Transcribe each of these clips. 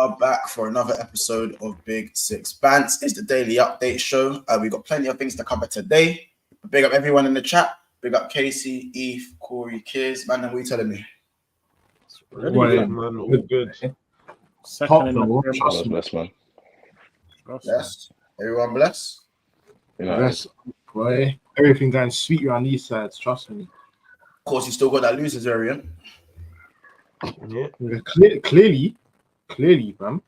are back for another episode of Big Six Bants. It's the daily update show. We've got plenty of things to cover today. Big up everyone in the chat. Big up Casey, Eve, Corey, Kiz. Man, what are you telling me? Good, man. All good. Second in the Bless, man. Bless. Everyone bless. Bless, boy. Everything going sweet around these sides, trust me. Of course, you still got that losers variant. Yeah. Clearly, fam.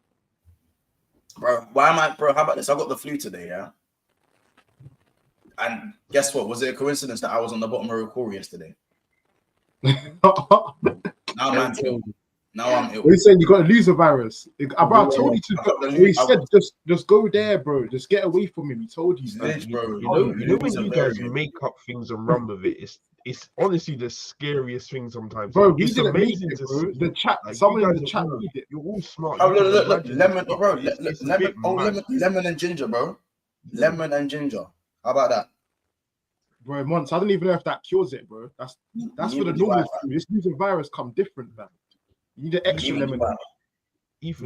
Bro, how about this? I got the flu today, yeah? And guess what? Was it a coincidence that I was on the bottom of a call yesterday? Now I'm ill. What are you saying? You got a loser virus. I told you to. He said, just go there, bro. Just get away from him. He told you, bro. You know when you guys make up things and run with it, it's honestly the scariest thing sometimes. Bro, it's amazing to see. The chat, like, someone in the chat read it. You're all smart. Oh, look, lemon, bro. Lemon and ginger, bro. Lemon and ginger. How about that? Bro, Monts, I don't even know if that cures it, bro. That's for the normal flu. This loser virus come different, man. You need an extra lemon. If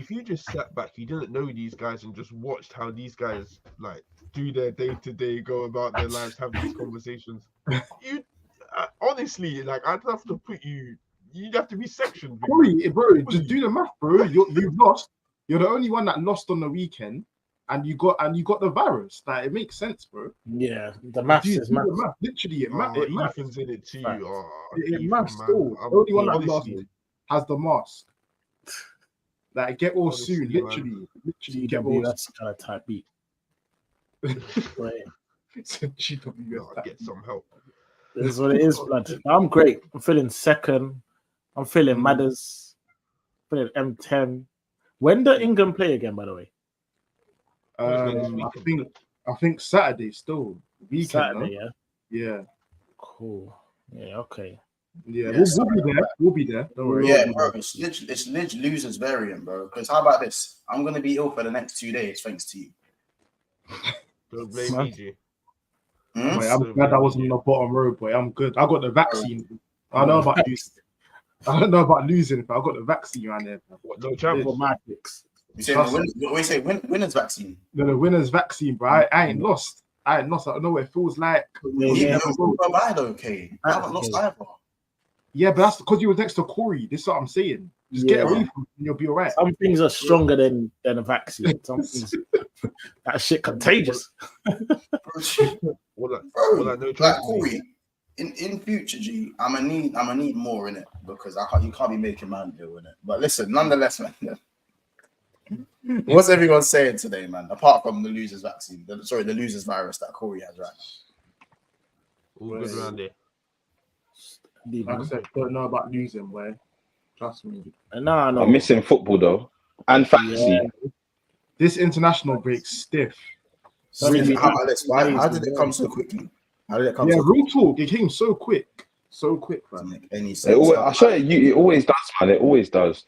you just sat back, you didn't know these guys and just watched how these guys like do their day-to-day, go about their lives, have these conversations. You honestly, like, I'd have to put you. You'd have to be sectioned. Corey, bro, just do the math, bro. You've lost. You're the only one that lost on the weekend, and you got the virus. Like, it makes sense, bro. Yeah, the math is math. Literally, it Ethan's in it too. It maths still. The only one that lost has the mask. Like, get well soon. Literally get well. That's kind of type beat. Get some help. This is what it is, blood. I'm great. I'm feeling second. I'm feeling Madders. Feeling M10. When do England play again, by the way? I think Saturday still. Weekend, Saturday, huh? Yeah. Cool. Yeah, okay. Yeah, we'll be there. Don't worry. Yeah, bro. It's literally losers variant, bro. Because how about this? I'm gonna be ill for the next 2 days, thanks to you. Don't blame me, G. Boy, I'm glad I wasn't on the bottom row, boy. I'm good. I got the vaccine. I don't know about losing, but I got the vaccine around there. What, no chance? You say winner's vaccine? The winner's vaccine, bro. I ain't lost. I don't know what it feels like. I haven't lost either. Yeah, but that's because you were next to Corey. This is what I'm saying. Just get away from him and you'll be all right. Some things are stronger than a vaccine. Some things, that shit contagious. Corey, in future, G, I'm gonna need more in it because you can't be making man ill in it. But listen, nonetheless, man. What's everyone saying today, man? Apart from the losers vaccine, the losers virus that Corey has, right? All good around there. Like I said, don't know about losing, boy. Trust me. No. I'm missing football though, and fantasy. Yeah. This international break stiff. How about this? How did it come so quickly? Real talk. It came so quick, man. Make any sense? I swear it always does, man. It always does.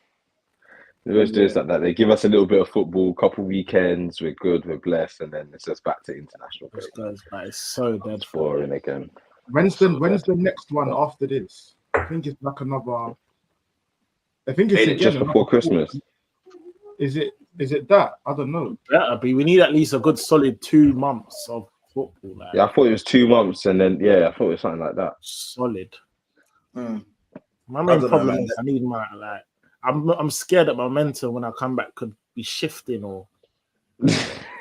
It always does like that. They give us a little bit of football, couple weekends. We're good, we're blessed, and then it's just back to international break. It's so dead. It's boring again. When's the next one after this? I think it's like another. I think it's just before Christmas. Is it that? I don't know. Better be. We need at least a good solid 2 months of football. Like. Yeah, I thought it was 2 months, and then I thought it was something like that. Solid. My main problem is I need my I'm scared that my mental when I come back could be shifting or.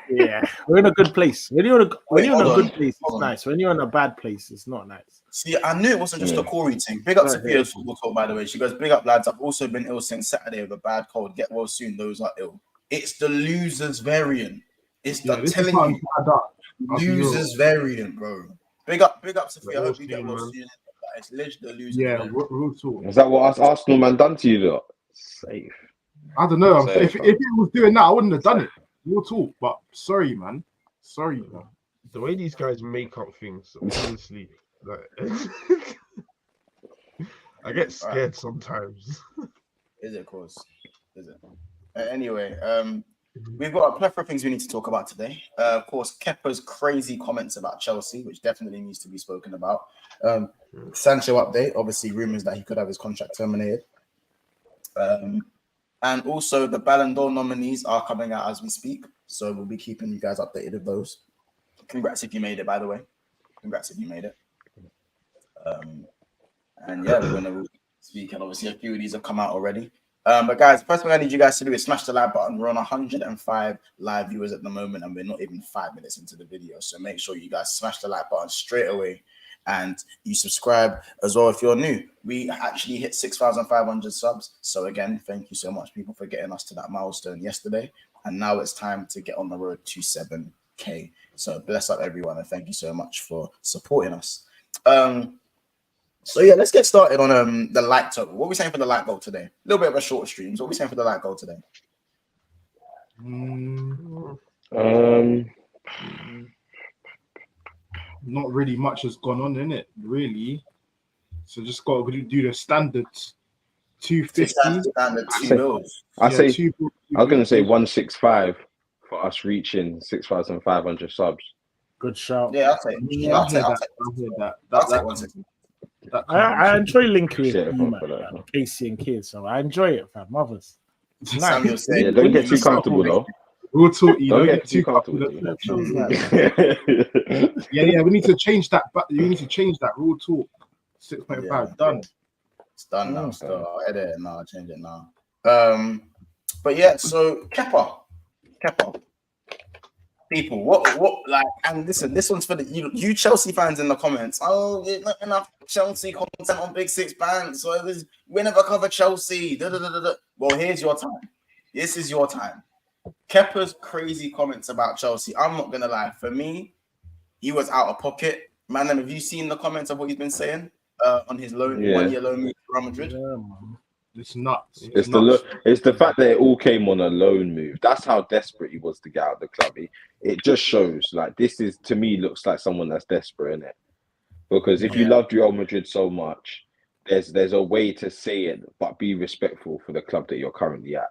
Yeah, we're in a good place. When you're in a good place, it's nice. When you're in a bad place, it's not nice. See, I knew it wasn't just a Corey thing. Big up Sophia's football talk, by the way. She goes, big up, lads. I've also been ill since Saturday with a bad cold. Get well soon. Those are ill. It's the losers variant. It's telling you. Losers variant, bro. Big up, Sophia. I hope you get well soon. It's literally the losers. Yeah, real talk. Is that what Arsenal man done to you, though? Safe. I don't know. If it was doing that, I wouldn't have done it. We'll talk, but sorry, man. The way these guys make up things, honestly, like, I get scared sometimes. Is it, of course? Is it? Anyway, we've got a plethora of things we need to talk about today. Of course, Kepa's crazy comments about Chelsea, which definitely needs to be spoken about. Sancho update. Obviously, rumors that he could have his contract terminated. And also the Ballon d'Or nominees are coming out as we speak. So we'll be keeping you guys updated with those. Congrats if you made it, by the way. Congrats if you made it. And yeah, we're gonna speak, and obviously a few of these have come out already. But guys, the first thing I need you guys to do is smash the like button. We're on 105 live viewers at the moment, and we're not even 5 minutes into the video. So make sure you guys smash the like button straight away, and you subscribe as well if you're new. We actually hit 6,500 subs. So again, thank you so much, people, for getting us to that milestone yesterday. And now it's time to get on the road to 7K. So bless up everyone, and thank you so much for supporting us. So yeah, let's get started on the light total. What are we saying for the light goal today? A little bit of a short stream. So what are we saying for the light goal today? Not really much has gone on in it, really. So just got to do the standard 250. Standard I was going to say 165 for us reaching 6,500 subs. Good shout. Yeah, I'll take that. I enjoy linking with you, man. Casey and kids, so I enjoy it, fam. Mothers. Nice. Yeah, don't get too comfortable though. We'll talk. You don't get too comfortable. Yeah. We need to change that. But you need to change that. Real talk. 6.5 done. It's done now. So I'll edit it now. I'll change it now. But yeah. So Kepa. People, what like, and listen, this one's for you Chelsea fans in the comments. Oh, there's not enough Chelsea content on Big Six Bank, so we never cover Chelsea. Well, here's your time. This is your time. Kepa's crazy comments about Chelsea. I'm not gonna lie. For me, he was out of pocket. Man, have you seen the comments of what he's been saying on his loan 1 year loan move to Real Madrid? Yeah, it's nuts. It's the fact that it all came on a loan move. That's how desperate he was to get out of the club. It just shows, like, this is, to me, looks like someone that's desperate, innit? Because if you loved Real Madrid so much, there's a way to say it, but be respectful for the club that you're currently at.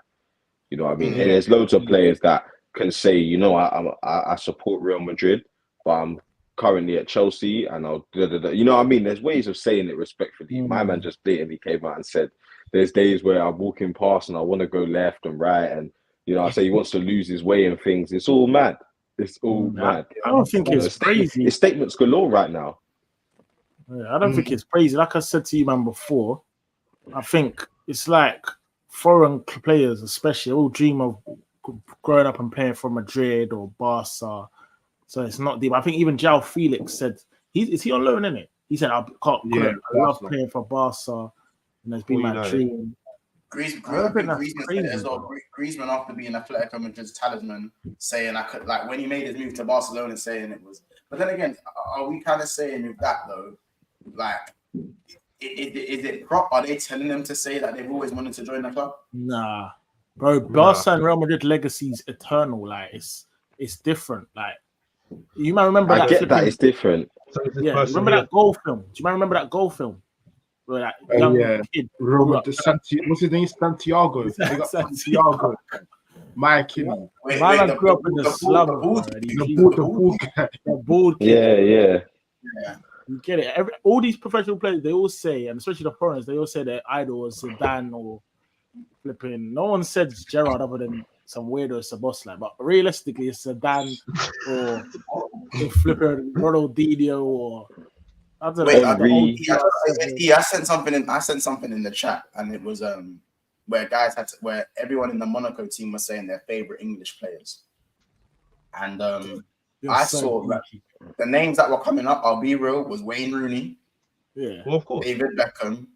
You know what I mean? And there's loads of players that can say, you know, I support Real Madrid, but I'm currently at Chelsea, and I'll you know what I mean? There's ways of saying it respectfully. My man just blatantly came out and said, there's days where I'm walking past and I want to go left and right, and you know, I say he wants to lose his way and things. It's all mad. It's all mad. I don't think it's crazy. It's statements galore right now. Yeah, I don't think it's crazy. Like I said to you, man, before, I think it's like foreign players, especially, all dream of growing up and playing for Madrid or Barca. So it's not deep. I think even João Felix said, is he on loan, isn't it? He said, I love playing for Barca. And it's been my dream. Griezmann after being Atletico Madrid's talisman, saying I could, like, when he made his move to Barcelona, saying it was. But then again, are we kind of saying with that though, like, is it prop? Are they telling them to say that they've always wanted to join the club? Nah, bro. Barca and Real Madrid legacy is eternal. Like, it's different. Like, you might remember I get that it's different. Yeah, remember that goal film? Do you remember that goal film? Where that young kid what's his name? Santiago. They got Santiago. My kid. My man grew up in the slum. The bald kid. Yeah. You get it. All these professional players, they all say, and especially the foreigners, they all say their idol was Zidane or flipping. No one said Gerrard other than some weirdo Sabosla, but realistically, it's Zidane or flipping Ronaldinho or. I don't know. I sent something in the chat, and it was where everyone in the Monaco team was saying their favorite English players, and I saw that the names that were coming up, I'll be real, was Wayne Rooney, well, of course, David Beckham,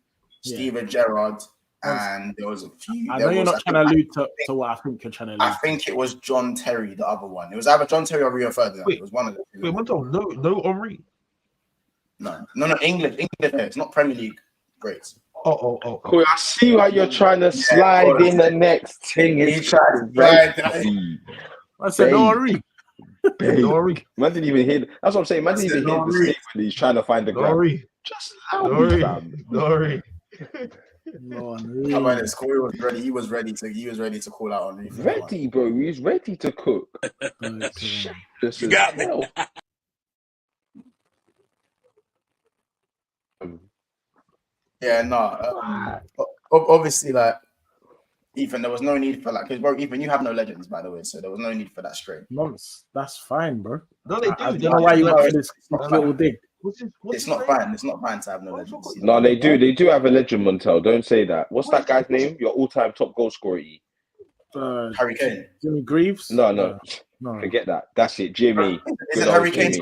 Steven Gerrard, and there was a few. I know you're not trying to allude to what I think you're trying to allude. I think it was John Terry, the other one. It was either John Terry or Rio Ferdinand. It was one of them. Wait, no Henry. No, English players, not Premier League greats. Oh. Cool. I see why you're trying to slide in the next thing. He tried I said no Henry. Man didn't even hear. That's what I'm saying. Man didn't even hear the statement. He's trying to find the guy. Just allow me, fam. How about this? Corey was ready. He was ready to call out on me. Ready, bro. He's ready to cook. You got me. Yeah, no. Obviously, like, Ethan, there was no need for because bro, Ethan, you have no legends, by the way, so there was no need for that strain. Nonce. That's fine, bro. No, they do. I don't know why you went for this little dig. It's not fine. It's not fine to have no legends. No, they do. They do have a legend, Montel. Don't say that. What's that guy's name? Your all-time top goal scorer. Harry Kane. Jimmy Greaves. No. Forget that. That's it, Jimmy. Is it Harry Kane?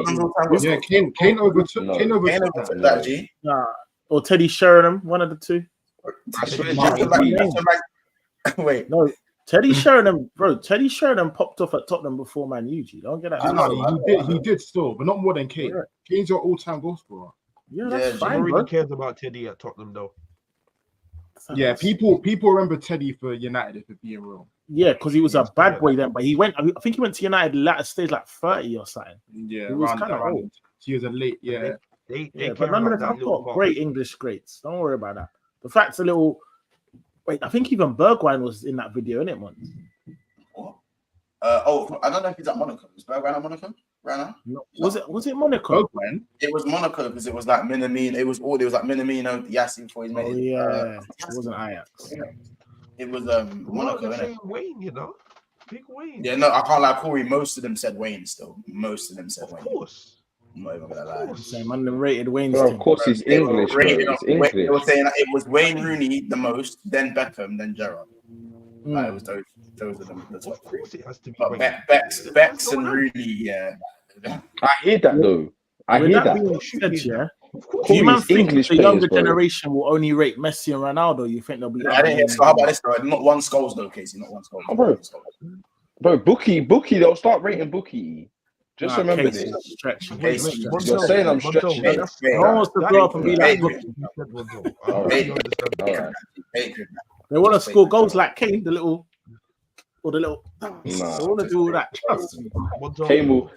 Yeah, Kane overtook that. G. Nah. Or Teddy Sheringham, one of the two. I swear, Wait, no, Teddy Sheringham, bro. Teddy Sheringham popped off at Tottenham before Man U. Don't get that. He did still, but not more than Kane. Yeah. Kane's your all-time goal scorer. Yeah, that's fine. Nobody cares about Teddy at Tottenham, though. Yeah, people remember Teddy for United, if it's being real. Yeah, because he was a bad boy then, but he went. I think he went to United latter stage, like 30 or something. Yeah, he was kind of old. He was a late. Yeah, but nonetheless, I've got great English greats. Don't worry about that. The fact's a little. Wait, I think even Bergwijn was in that video, innit, man? What? I don't know if he's at Monaco. Is Bergwijn at Monaco right now? No. Was it Monaco? Bergwijn? It was Monaco because it was like Minamino. It was like Minamino, Yassi before he's made it. Yeah, it wasn't Ajax. Yeah. It was Monaco, innit? Wayne, you know, big Wayne. Yeah, no, I can't lie, Corey. Most of them said Wayne. Still, most of them said Wayne. Of course. I'm not even gonna lie. Same underrated Wayne. Bro, of course, he's English. Bro. It's English. They were saying that it was Wayne Rooney the most, then Beckham, then Gerrard. It was those are the top three. It has to be but Becks and Rooney, yeah. I hear that though. I hear that. Said, yeah. Do you man think English the younger players, generation will only rate Messi and Ronaldo? You think they'll be? I didn't hear. So how about this? Bro? Not one Scholes though, Casey. Not one Scholes. Oh, bro, Bookie. They'll start rating Bookie. Just remember this. You're saying I'm stretching. No one wants to grow up and be like Bookie. They want to score goals like Kane, the little. They want to do all that. Trust me. Kane will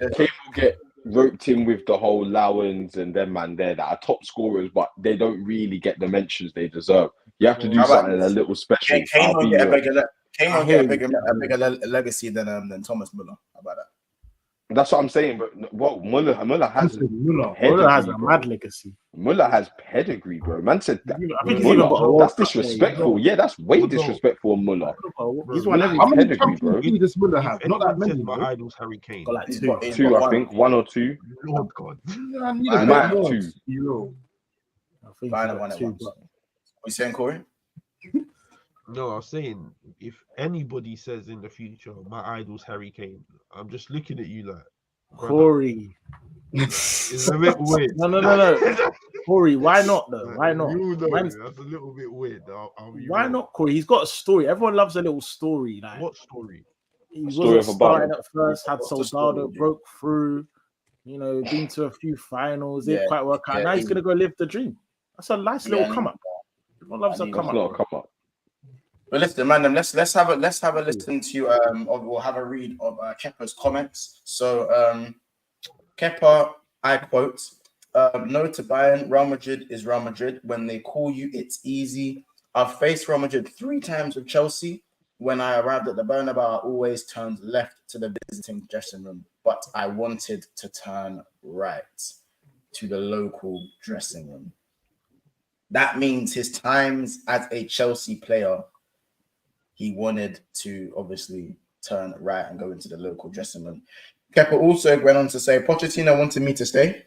get roped in with the whole Lowens and them man there that are top scorers, but they don't really get the mentions they deserve. You have to do something a little special. Kane will get a bigger legacy than Thomas Müller. How about that? That's what I'm saying, but Muller has a mad legacy. Muller has pedigree, bro. Man said that. That's disrespectful. Yeah, that's way disrespectful on Muller. He's one how many pedigree, bro. Does Muller have? Not that many. My idol's Harry Kane. Like two, I think. One or two. Lord God. I need a bit more. I think what you saying, Corey? No, I was saying if anybody says in the future my idol's Harry Kane, I'm just looking at you like Corey. It's a bit weird. No. Corey, why not though? Why not? That's a little bit weird. Why not, Corey? He's got a story. Everyone loves a little story. Like what story? He wasn't starting at first, had Soldado, broke through, been to a few finals, didn't quite work out. Now he's gonna go live the dream. That's a nice little come up. Everyone loves a come up. But listen, man, let's have a listen to we'll have a read of Kepa's comments. So Kepa, I quote, no to Bayern, Real Madrid is Real Madrid. When they call you, it's easy. I've faced Real Madrid 3 times with Chelsea. When I arrived at the Bernabeu, I always turned left to the visiting dressing room, but I wanted to turn right to the local dressing room. That means his times as a Chelsea player, he wanted to obviously turn right and go into the local dressing room. Kepa also went on to say, Pochettino wanted me to stay.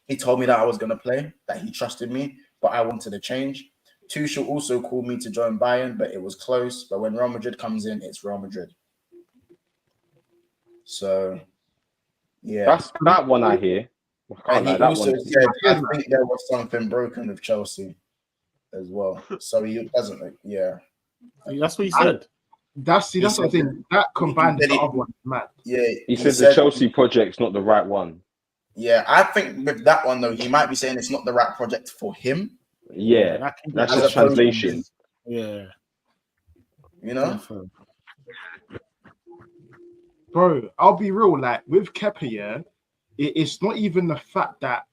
He told me that I was going to play, that he trusted me, but I wanted to change. Tuchel also called me to join Bayern, but it was close. But when Real Madrid comes in, it's Real Madrid. So, yeah. That's that one I hear. And he also said, I think there was something broken with Chelsea as well. So he doesn't, yeah. That's what he said. That's what I think. That combined with the other one, man. Yeah, he said the Chelsea project's not the right one. Yeah, I think with that one though, he might be saying it's not the right project for him. Yeah, that's just translation. Yeah, Bro, I'll be real. Like with Kepa, yeah, it's not even the fact that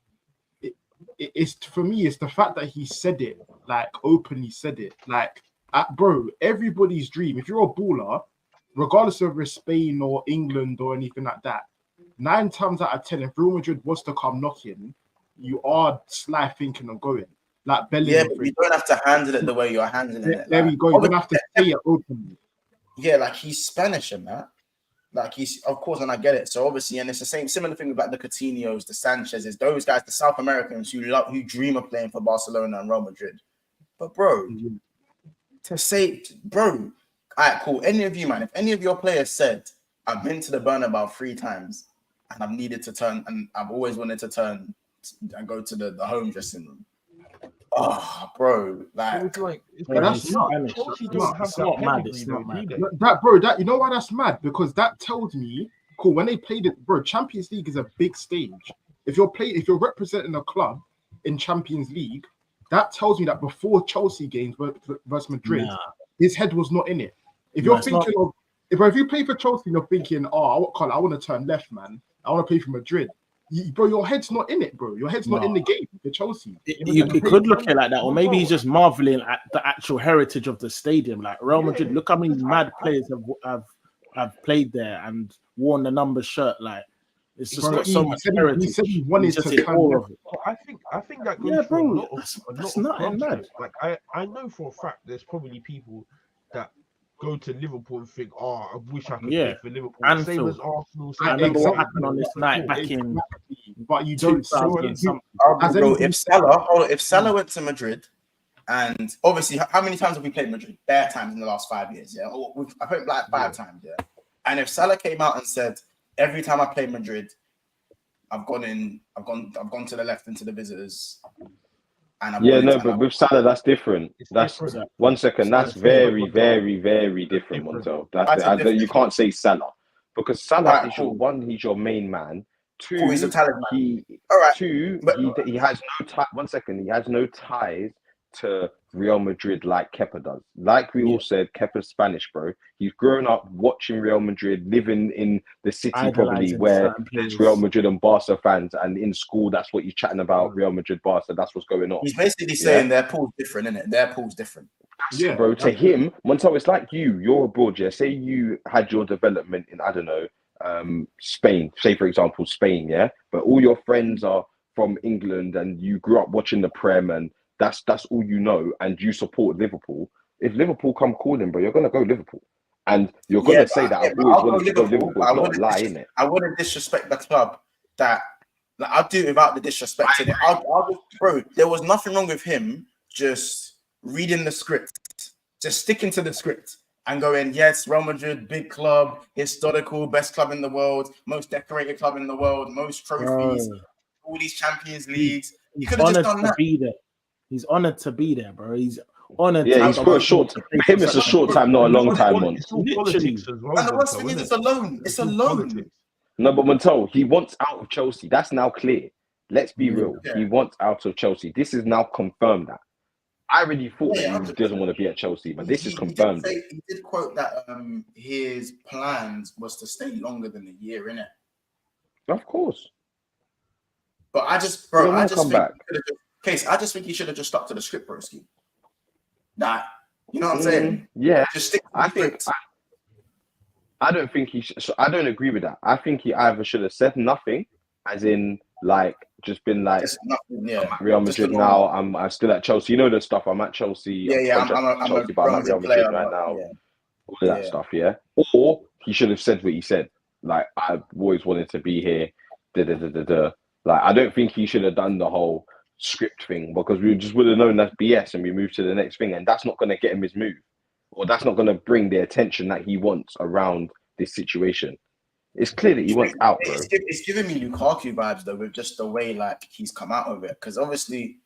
it's for me. It's the fact that he said it, like openly said it, like. Bro, everybody's dream. If you're a baller, regardless of it's Spain or England or anything like that, 9 times out of 10, if Real Madrid was to come knocking, you are sly thinking of going. like Bellingham. Yeah, but you don't have to handle it the way you're handling it. There we go. You're gonna have to say it openly. Yeah, like he's Spanish and that. Like he's, of course, and I get it. So obviously, and it's the similar thing about the Coutinhos, the Sanchez's, those guys, the South Americans who dream of playing for Barcelona and Real Madrid. But bro, to say, bro, all right, cool. Any of you, man, if any of your players said, I've been to the Bernabeu 3 times and I've needed to turn, and I've always wanted to turn and go to the home dressing room. Oh, bro, It's that's not mad. It's not mad. That, bro, that, you know why that's mad? Because that tells me, cool, when they played it, bro, Champions League is a big stage. If you're representing a club in Champions League, that tells me that before Chelsea games versus Madrid, his head was not in it. If you're thinking of, if you play for Chelsea and you're thinking, I want to turn left, man, I want to play for Madrid. Bro, your head's not in it, bro. Your head's not in the game for Chelsea. You could look at it like that, or maybe he's just marveling at the actual heritage of the stadium. Like Real Madrid, look how many mad players have played there and worn the number shirt. Like it's just got so much heritage. He said he wanted to all of it. I think that goes for a lot of nothing mad. Like I know for a fact there's probably people that go to Liverpool and think, I wish I could play for Liverpool. Anfield. Same as Arsenal. I remember what happened on this night back in. But you don't. If Salah went to Madrid, and obviously, how many times have we played Madrid? Bare times in the last 5 years. Yeah, I played like 5 times. Yeah, and if Salah came out and said, every time I play Madrid, I've gone to the left into the visitors. But with Salah, that's different. That's different. 1 second. That's very, very, very different, Montel. You can't say Salah because Salah is your one. He's your main man. 2, he's a talent man. He has no tie. 1 second. He has no ties to Real Madrid like Kepa does. Like we all said, Kepa's Spanish, bro. He's grown up watching Real Madrid, living in the city probably where there's Real Madrid and Barca fans, and in school that's what he's chatting about, Real Madrid, Barca. That's what's going on. He's basically saying their pool's different, isn't it? Their pool's different. Yeah, bro. To him, Montel, it's like you're abroad. Yeah, say you had your development in Spain. Say for example Spain, yeah, but all your friends are from England, and you grew up watching the Prem, and that's all you know, and you support Liverpool. If Liverpool come calling, bro, you're gonna go Liverpool, and you're gonna say that I've always wanted to go Liverpool. It's not a lie, innit? I wouldn't disrespect the club. I'll do it without the disrespect in it. Bro, there was nothing wrong with him just reading the script, just sticking to the script and going, yes, Real Madrid, big club, historical, best club in the world, most decorated club in the world, most trophies, all these Champions Leagues. He could have just done that. He's honored to be there, bro. He's honored. Yeah, he's for a short time. For him, it's a short time, not a long time. It's all politics as well. And the worst thing is, it's a loan. It's a loan. No, but Montel, he wants out of Chelsea. That's now clear. Let's be real. Yeah. He wants out of Chelsea. This is now confirmed that. I already thought that he doesn't want to be at Chelsea, but this is confirmed. He did quote that his plans was to stay longer than a year, innit? Of course. But I just think he should have just stuck to the script, broski. That, you know what I'm saying? Yeah. Just stick to the script. I don't think I don't agree with that. I think he either should have said nothing, as in like just been like, I'm at Real Madrid now. I'm still at Chelsea. You know the stuff. I'm at Chelsea. I'm Chelsea, but I'm at Real Madrid right now. Yeah. All of that stuff. Yeah. Or he should have said what he said. Like, I've always wanted to be here. Like, I don't think he should have done the whole script thing, because we just would have known that's BS and we moved to the next thing, and that's not going to get him his move, or that's not going to bring the attention that he wants around this situation. It's clear that he wants out, bro. It's giving me Lukaku vibes though, with just the way like he's come out of it, because obviously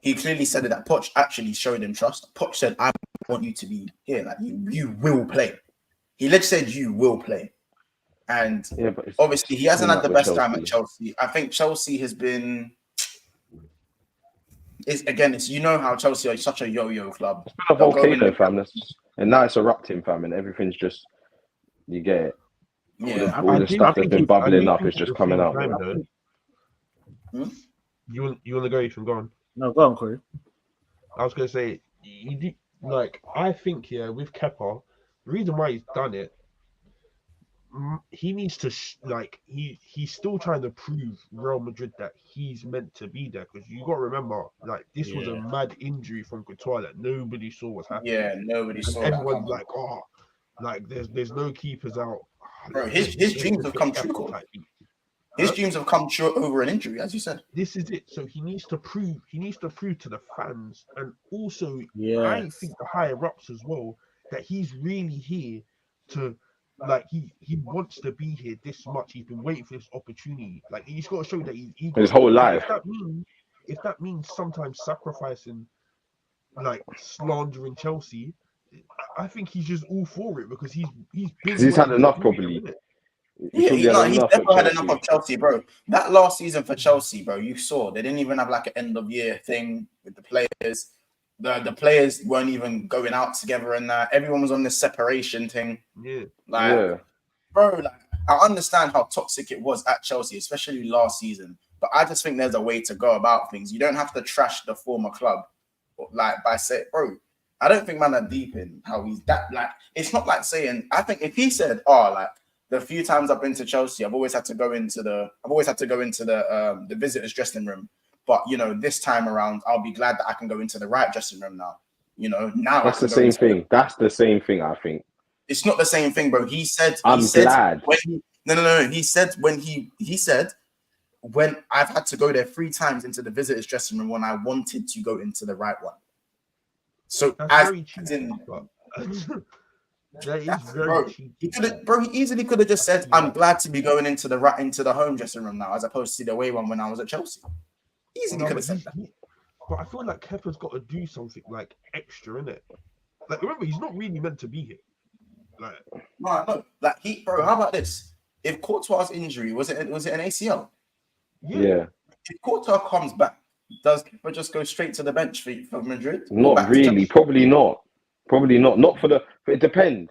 he clearly said that Poch actually showed him trust. Poch said, "I want you to be here, like you will play." He literally said, "You will play." And obviously he hasn't had the best time at Chelsea. I think Chelsea has been. It's you know how Chelsea are such a yo-yo club. It's been a volcano, fam. And now it's erupting, fam, and everything's just, you get it. Yeah, all the stuff that's been bubbling up is just coming out. You want to go, Ethan? Go on. No, go on, Corey. I was going to say, I think, with Kepa, the reason why he's done it, he needs to he's still trying to prove Real Madrid that he's meant to be there, because you got to remember, like, this was a mad injury from Couture that nobody saw was happening. Yeah, nobody saw. Everyone's like, oh, like there's no keepers out. Bro, his dreams have come true. His dreams have come true over an injury, as you said. This is it. So he needs to prove to the fans, and also I think the higher ups as well, that he's really here to, like, he wants to be here this much. He's been waiting for this opportunity. Like, he's got to show that he his whole life. If that means sometimes sacrificing, like, slandering Chelsea, I think he's just all for it, because he's had enough, probably. He's definitely had enough of Chelsea, bro. That last season for Chelsea, bro, you saw they didn't even have like an end of year thing with the players. The players weren't even going out together, and everyone was on this separation thing. Bro, like, I understand how toxic it was at Chelsea, especially last season. But I just think there's a way to go about things. You don't have to trash the former club, like, by saying, bro, I don't think man are deep in how he's that. Like, it's not like saying, I think if he said, oh, like, the few times I've been to Chelsea, I've always had to go into the visitors' dressing room. But, you know, this time around, I'll be glad that I can go into the right dressing room now. You know, now that's the same thing. That's the same thing, I think. It's not the same thing, bro. He said, glad. No. He said when I've had to go there 3 times into the visitors' dressing room when I wanted to go into the right one. So that's very cheap, that is very cheap. He easily could have just said, I'm glad to be going into the home dressing room now, as opposed to the away one when I was at Chelsea. Easily could have said that. But I feel like Kepa's got to do something like extra, innit? Like, remember, he's not really meant to be here. Like, no. Like, bro, how about this? If Courtois' injury was it an ACL? Yeah. If Courtois comes back, does Kepa just go straight to the bench for Madrid? Not really. Probably not. Not for the. It depends.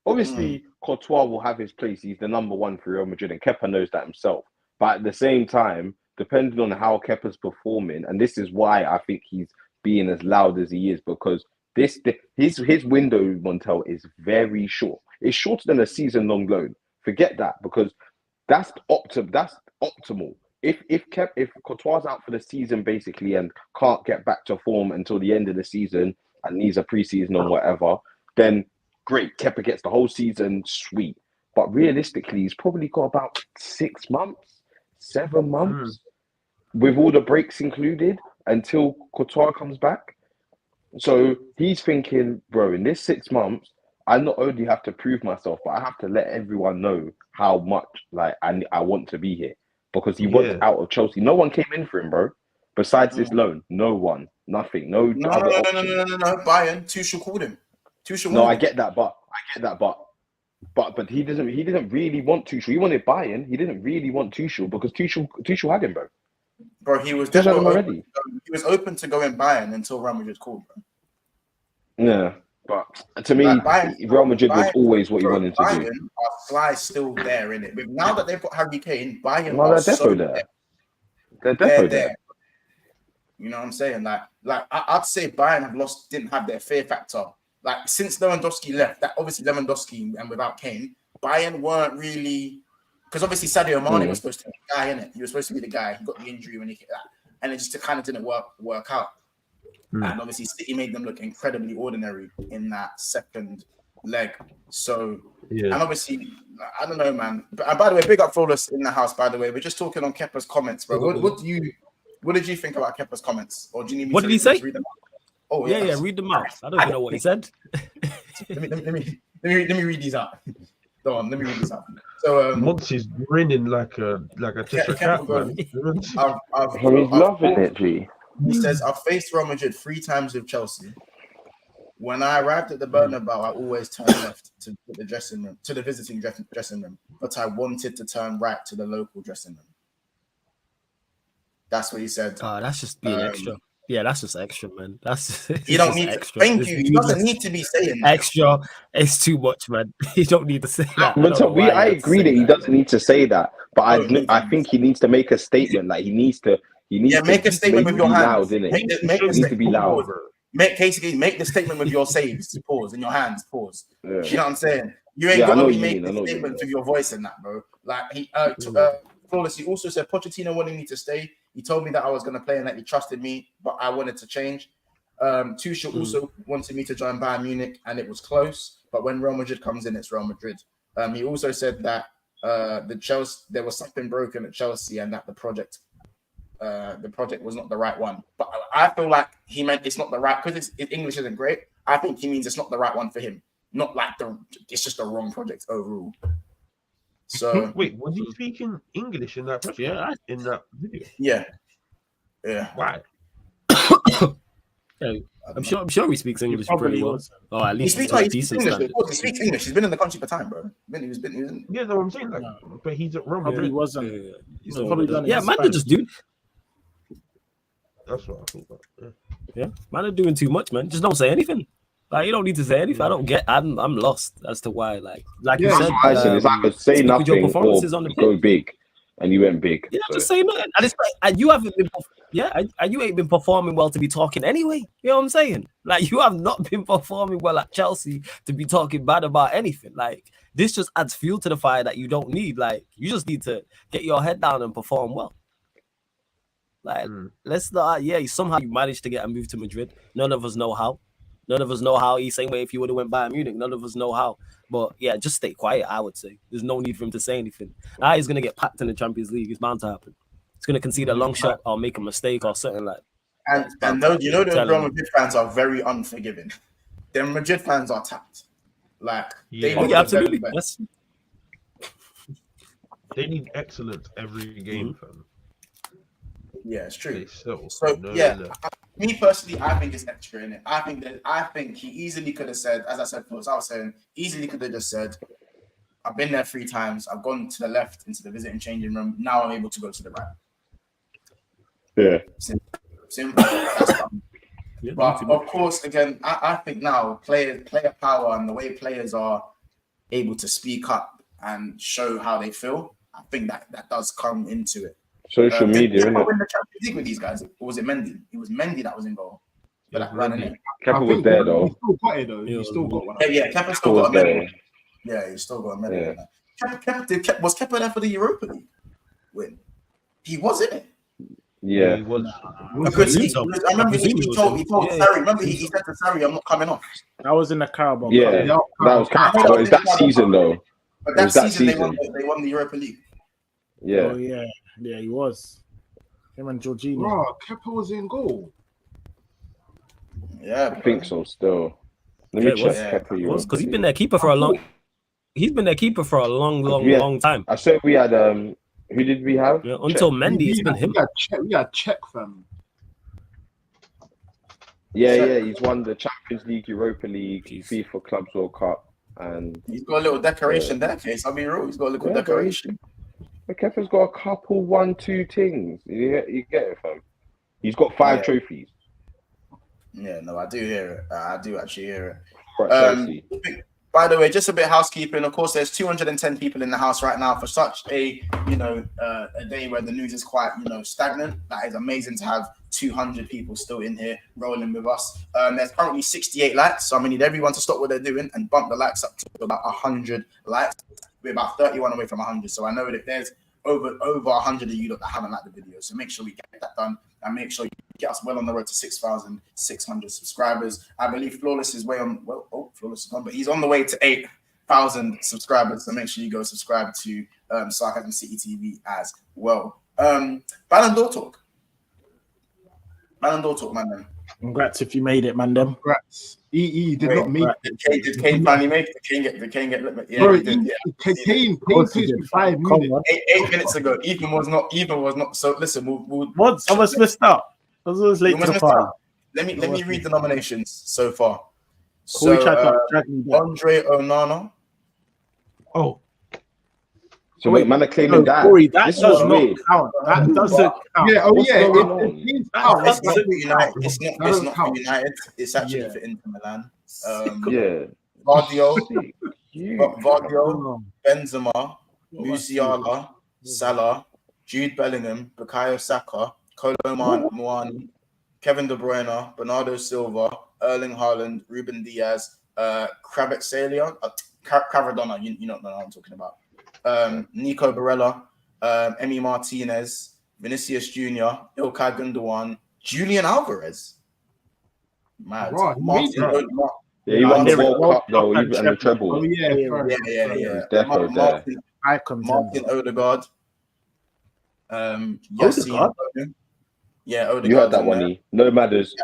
Obviously, Courtois will have his place. He's the number 1 for Real Madrid, and Kepa knows that himself. But at the same time, depending on how Kepa's performing, and this is why I think he's being as loud as he is, because his window, Montel, is very short. It's shorter than a season-long loan. Forget that, because that's optimal. If Courtois out for the season basically and can't get back to form until the end of the season and needs a preseason or whatever, then great. Kepa gets the whole season, sweet. But realistically, he's probably got about 6 months, 7 months, with all the breaks included, until Courtois comes back. So he's thinking, bro, in this 6 months, I not only have to prove myself, but I have to let everyone know how much like I want to be here, because he wants out of Chelsea. No one came in for him, bro. Besides this loan, no one, nothing, no. No. Bayern, Tuchel called him. I get that, but he didn't really want Tuchel. He wanted Bayern. He didn't really want Tuchel because Tuchel had him, bro. Bro, he was definitely he was open to going Bayern until Real Madrid called, bro. Yeah, but to me, Real Madrid was always what he wanted to do. Our fly's still there, innit? Now that they've got Harry Kane, Bayern are so there. They're defo there. You know what I'm saying? Like I'd say Bayern didn't have their fear factor. Like, since Lewandowski left, that obviously Lewandowski and without Kane, Bayern weren't really, because obviously Sadio Mane was supposed to be the guy, innit? He was supposed to be the guy. He got the injury when he hit that, and it just kind of didn't work out. And obviously City made them look incredibly ordinary in that second leg. So, and obviously, I don't know, man. But by the way, big up for all us in the house. By the way, we're just talking on Kepa's comments, bro. What did you think about Kepa's comments, or do you need me what to did he say? Read them out? Oh yeah, read them out. I don't even know what he said. let me read these out. Go on, let me read these out. So Monty's grinning like a Cheshire cat, man. He's loving it, G. He says, I've faced Real Madrid 3 times with Chelsea. When I arrived at the Bernabeu, I always turned left to the visiting dressing room, but I wanted to turn right to the local dressing room. That's what he said. That's just being extra. Yeah, that's just extra, man. You don't need extra. Thank you. He doesn't need to be saying that. Extra. It's too much, man. You don't need to say that. I agree that he doesn't need to say that, but I think he needs to make a statement. Like, he needs to make a statement with your hands. Loud, make to be loud. Make the statement with your saves. Pause in your hands. Pause. You know what I'm saying? You ain't Yeah, I got know to what be you mean. making I know a what you statement mean. with your voice in that, bro. Like Flawless, he also said Pochettino wanted me to stay. He told me that I was going to play and that he trusted me, but I wanted to change. Tuchel also wanted me to join Bayern Munich, and it was close. But when Real Madrid comes in, it's Real Madrid. He also said that there was something broken at Chelsea, and that the project was not the right one. But I feel like he meant it's not the right, because his English isn't great. I think he means it's not the right one for him. Not like it's just the wrong project overall. So wait, was he speaking English in that press conference, in that video? Yeah. Why? Yeah, I'm sure he speaks English pretty well. Or at least he speaks English. He speaks English. He's been in the country for time, bro. He's been. Yeah, that's what I'm saying. Like, but he's at Real Madrid. Probably wasn't. He's probably done. Yeah, man, just dude. That's what I thought. Yeah, man, are doing too much, man. Just don't say anything. Like, you don't need to say anything. I don't get. I'm lost as to why. Like you said, it's either say nothing or on the go big, and you went big. Yeah, so. Just say nothing. And it's like, and you haven't been. And you ain't been performing well to be talking anyway. You know what I'm saying? Like, you have not been performing well at Chelsea to be talking bad about anything. Like, this just adds fuel to the fire that you don't need. Like, you just need to get your head down and perform well. Like, let's not. Yeah, somehow you managed to get a move to Madrid. None of us know how. None of us know how. He's same way if you would have went Bayern Munich. None of us know how. But yeah, just stay quiet. I would say there's no need for him to say anything. Now he's gonna get packed in the Champions League. It's bound to happen. He's gonna concede a long shot or make a mistake or something like. And those, those Real Madrid fans are very unforgiving. The Madrid fans are tapped. Like they absolutely. Yes. They need excellence every game, fam. Yeah, it's true. So me personally, I think it's extra in it. I think he easily could have said, as I said, I was saying, easily could have just said, I've been there 3 times. I've gone to the left into the visiting changing room. Now I'm able to go to the right. Yeah. Simple. That's fun. Yeah, but of course, again, I think now player power and the way players are able to speak up and show how they feel, I think that does come into it. Social media, did Kepa win the Champions League with these guys, or was it Mendy? It was Mendy that was in goal. Kepa was there though. He still got it though. He still got one. Yeah, Kepa still got a medal. Yeah, he still got a medal. Yeah. Was Kepa there for the Europa League win? He was in it. Yeah, he was. Because I remember he told Sarri. Remember he said to Sarri, "I'm not coming off." That was in the Carabao. Yeah, that was Carabao. It was that season though. But that season they won the Europa League. Yeah. Oh yeah, he was. Him and Jorginho. Bro, Kepa was in goal. Yeah, I think so. Still, let me check Kepa. Because he's been their keeper for a long. He's been their keeper for a long time. I said we had who did we have? Yeah, until Mendy, it's been him. We had Czech fam. Yeah, he's won the Champions League, Europa League, FIFA Clubs World Cup, and he's got a little decoration there. Case I'll be real, he's got a little decoration. But Kepa's got a couple 1-2 things. You get it, fam. He's got 5 trophies. Yeah, no, I do hear it. I do actually hear it. By the way, just a bit of housekeeping. Of course, there's 210 people in the house right now for such a day where the news is quite stagnant. That is amazing to have 200 people still in here rolling with us. There's currently 68 likes, so I'm gonna need everyone to stop what they're doing and bump the likes up to about 100 likes. We're about 31 away from 100, so I know that there's over 100 of you that haven't liked the video. So make sure we get that done and make sure you get us well on the road to 6,600 subscribers. I believe Flawless is Flawless is gone, but he's on the way to 8,000 subscribers. So make sure you go subscribe to Sarcasm City TV as well. Ballon d'Or talk, man. Congrats if you made it, man. Congrats. He did not make it. Did Kane finally make it? Did Kane get? Yeah, bro, he did. Kane took 5 minutes. 8 minutes ago. Even was not. So listen, we'll I was missed up. I was late to the party. Let me read the nominations so far. So Andre Onana. Oh. So wait, man, are claiming that. Corey, that does not count. That doesn't count. Yeah, It's not for United. It's actually for Inter Milan. Vardio, Benzema, Musiala, Salah, Jude Bellingham, Bukayo Saka, Kolo Muani, Kevin De Bruyne, Bernardo Silva, Erling Haaland, Ruben Diaz, Kvaratskhelia, Cavaradonna, you know what I'm talking about. Nico Barella, Emi Martinez, Vinicius Jr., Ilkay Gundogan, Julian Alvarez. Mad. Right, Martin, Yeah, he won the World Cup though, even and the treble. Oh yeah. Yeah. Defo there. Martin Odegaard. Yassin Bono. Yeah, Odegaard. You heard that one, No matters.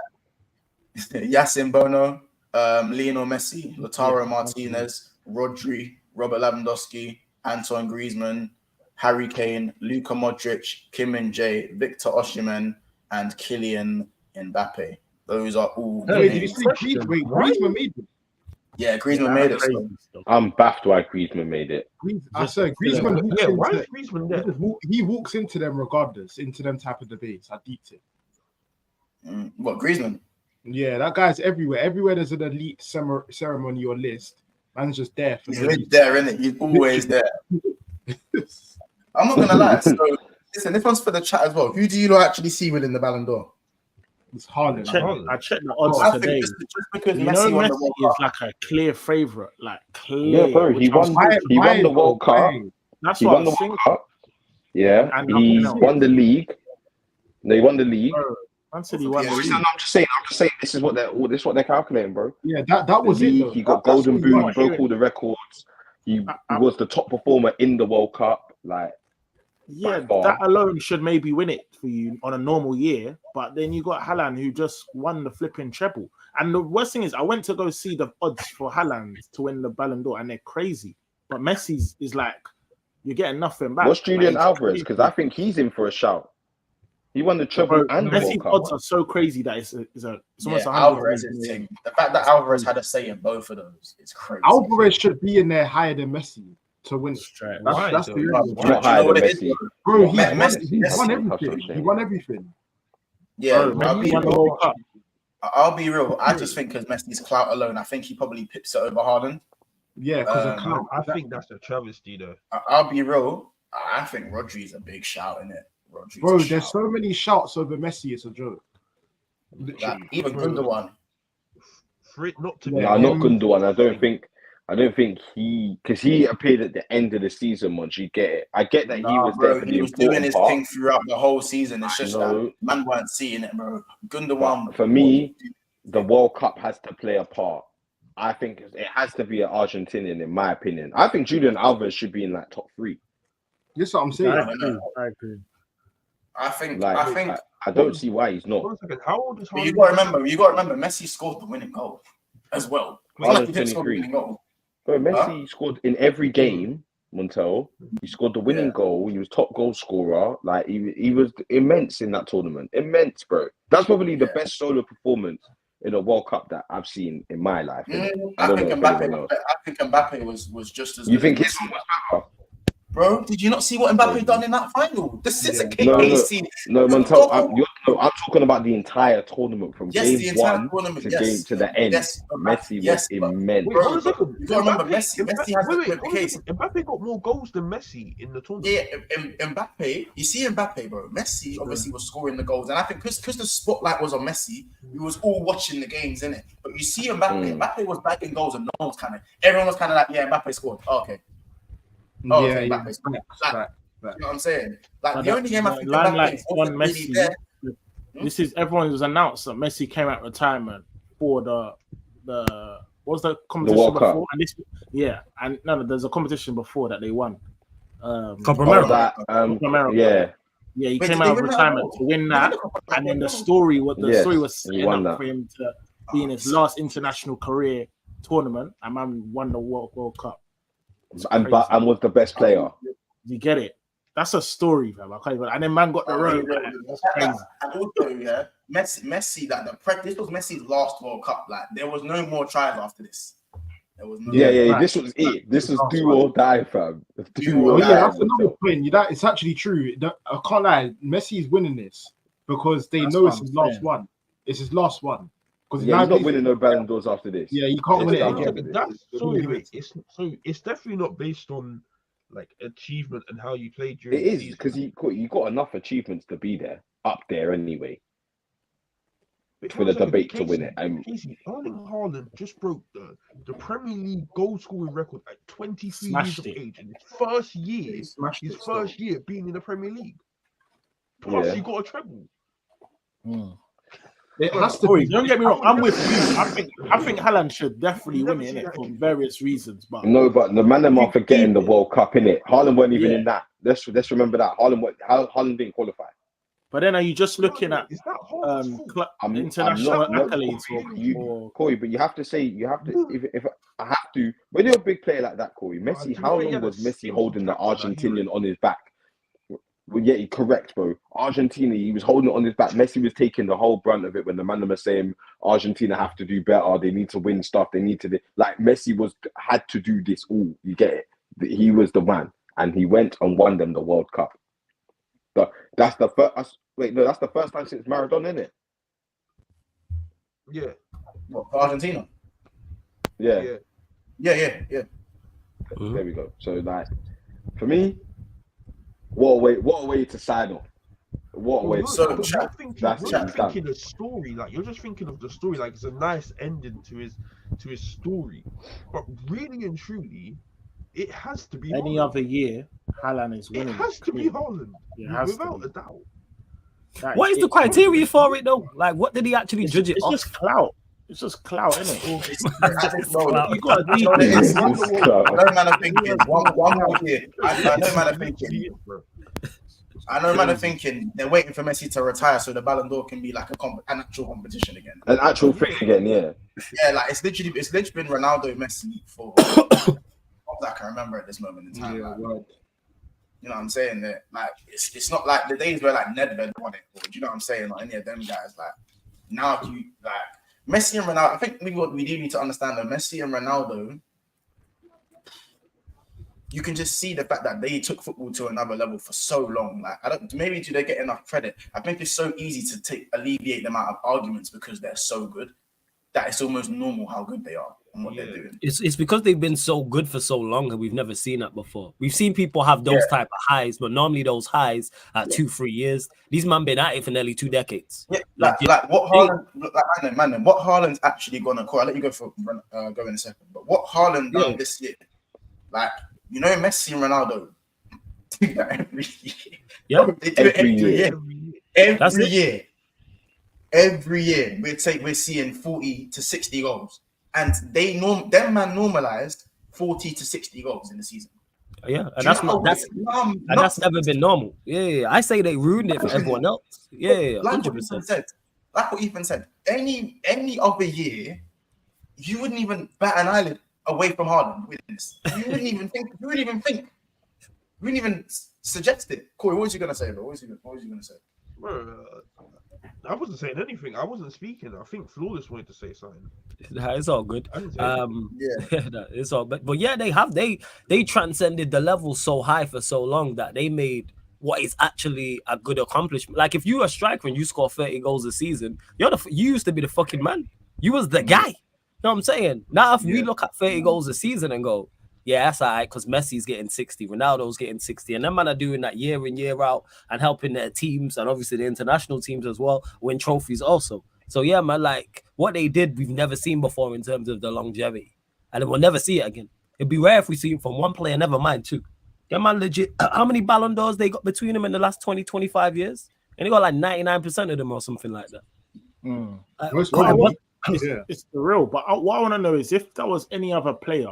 Yassin Bono, Lionel Messi, Lautaro Martinez, Rodri, Robert Lewandowski, Antoine Griezmann, Harry Kane, Luka Modric, Kim Min-jae, Victor Osimhen, and Kylian Mbappe. Those are all. Wait, did you say Griezmann made it? Yeah, Griezmann made it. So. I'm baffed why Griezmann made it. I said Griezmann. Why is Griezmann there? He walks into them regardless, into them type of debates. I deeped it. What, Griezmann? Yeah, that guy's everywhere. Everywhere there's an elite ceremony or list, man's just there. He's there, isn't it? He's always there. I'm not gonna lie. So, listen, this one's for the chat as well. Who do you actually see winning the Ballon d'Or? It's Haaland. I checked the odds today. Just because Messi is like a clear favorite, like clear. Yeah, bro, he won the World Cup. That's he what won the World Cup. Yeah, he won the league. They won the league. I'm just saying. This is what they're calculating, bro. Yeah, that was it. He got golden boot. He broke all the records. He was the top performer in the World Cup. Like, yeah, that alone should maybe win it for you on a normal year. But then you got Haaland, who just won the flipping treble. And the worst thing is, I went to go see the odds for Haaland to win the Ballon d'Or, and they're crazy. But Messi's is like, you're getting nothing back. What's Julian Alvarez? Because I think he's in for a shout. He won the treble and the World Cup. Odds are so crazy that it's almost Alvarez is the fact that Alvarez had a say in both of those is crazy. Alvarez should be in there higher than Messi to win. That's the reason. Not higher than Messi. Bro, he won everything. He won everything. Yeah, I'll be real. I just think because Messi's clout alone, I think he probably pips it over Haaland. Yeah, because of clout. I think that's a travesty, though. I'll be real. I think Rodri's a big shout in it. Bro, there's so many shouts over Messi. It's a joke. Like, even Gundogan. Not Gundogan. I don't think because he appeared at the end of the season. Once you get it, I get that he was there. He was doing his thing throughout the whole season. It's just that man weren't seeing it, bro. Gundogan. For me, the World Cup has to play a part. I think it has to be an Argentinian, in my opinion. I think Julian Alvarez should be in like top 3. That's what I'm saying. I agree. I think I don't see why he's not. How old is But you got to remember, Messi scored the winning goal as well. It's not like he didn't score the winning goal. Bro, Messi scored in every game. Montel, he scored the winning goal. He was top goal scorer. Like he was immense in that tournament. Immense, bro. That's probably the best solo performance in a World Cup that I've seen in my life. I think Mbappe was just as. You think his one was better? Bro, did you not see what Mbappe done in that final? This is a No, Montel, I'm talking about the entire tournament from game 1 to the end. Messi was immense. Wait, you gotta remember, Messi has the case. Mbappe got more goals than Messi in the tournament. Yeah, Mbappe. You see Mbappe, bro. Messi obviously was scoring the goals, and I think because the spotlight was on Messi, we was all watching the games, innit? But you see Mbappe. Mbappe was bagging goals, and no one's everyone was kind of like, yeah, Mbappe scored. Oh, okay. Oh, yeah, okay, yeah. Mbappe scored. You know what I'm saying? Like the only game I think Mbappe wasn't really there. This is everyone was announced that Messi came out retirement for the what was the competition before? And there's a competition before that they won. Copa America. Yeah, he came out of retirement to win that, and then the story was setting up for him to be in his last international career tournament, and man won the World Cup. And was the best player. You get it? That's a story, fam. And then man got the road. That's crazy. And also, Messi, this was Messi's last World Cup. Like there was no more tries after this. There was no this was it. This was do or die, fam. That's another point. It's actually true. I can't lie. Messi is winning this because they know it's his last one. It's his last one. Because he's not winning no Ballon d'Ors after this. Yeah, you can't win it again. It's definitely not based on like achievement and how you played during. It is because you got enough achievements to be there, up there anyway. for the debate to win it. Casey, Erling Haaland just broke the Premier League goal scoring record at 23 years of age in his first year. Year being in the Premier League. Plus, he got a treble. It has to be. Don't get me wrong. I'm with you. I think Haaland should definitely win it for various reasons. But the man them are forgetting the World Cup, innit? Haaland weren't even in that. Let's remember that Haaland didn't qualify. But then, are you just looking at international accolades? Corey, but you have to say if I have to. When you're a big player like that, Corey, Messi. How long was Messi holding the Argentinian on his back? Well, yeah, correct, bro. Argentina, he was holding it on his back. Messi was taking the whole brunt of it when the man was saying Argentina have to do better. They need to win stuff. They need to Messi had to do this all. You get it? He was the man, and he went and won them the World Cup. That's the first. That's the first time since Maradona, isn't it? Yeah. What, for Argentina? Yeah. Mm-hmm. There we go. So for me. What a way to sign off. What a way. You're thinking the story. Like you're just thinking of the story. Like it's a nice ending to his story. But really and truly, it has to be any other year. Haaland is winning. It has to be Haaland, without a doubt. What is the criteria for it though? Like, what did he actually judge it off? It's just clout. It's just clout, isn't it? You got to deep it. I know man are thinking one more year. I know man are thinking they're waiting for Messi to retire so the Ballon d'Or can be like an actual competition again. An actual thing again, yeah. Yeah, like it's literally been Ronaldo, Messi for I can remember at this moment in time. Yeah, right. You know what I'm saying? That like it's not like the days where like Nedved won it, or do you know what I'm saying? Like any of them guys. Like now, you like Messi and Ronaldo. I think what we do need to understand that Messi and Ronaldo, you can just see the fact that they took football to another level for so long. Like maybe do they get enough credit? I think it's so easy to alleviate the amount of arguments because they're so good that it's almost normal how good they are and what they're doing. It's because they've been so good for so long and we've never seen that before. We've seen people have those type of highs, but normally those highs are 2-3 years. These man been at it for nearly 2 decades. Yeah, like what Haaland, what Haaland's actually gonna call. I'll let you go in a second. But what Haaland done this year, like you know, Messi and Ronaldo do that every year. Yeah, they do it every year. Every year we're seeing 40 to 60 goals, and them man normalized 40 to 60 goals in the season. Yeah, and that's never been normal. Yeah, I say they ruined it for everyone else. Yeah, 100%. Like what Ethan said, any other year, you wouldn't even bat an eyelid away from Haaland with this. You wouldn't even think. You wouldn't even suggest it. Corey, what was you gonna say, bro? What was you gonna say? I wasn't saying anything. I wasn't speaking. I think Flawless wanted to say something. It's all good. It's all. But yeah, they transcended the level so high for so long that they made what is actually a good accomplishment. Like if you're a striker and you score 30 goals a season, you used to be the fucking man. You was the guy. You know what I'm saying? Now if we look at 30 goals a season and go, yeah, that's all right, because Messi's getting 60, Ronaldo's getting 60, and them man are doing that year in, year out and helping their teams and obviously the international teams as well win trophies also. So yeah, man, like what they did, we've never seen before in terms of the longevity, and we'll never see it again. It'd be rare if we see it from one player, never mind two. Yeah, man, legit. How many Ballon d'Ors they got between them in the last 20, 25 years? And they got like 99% of them or something like that. It's the real. But what I want to know is if that was any other player,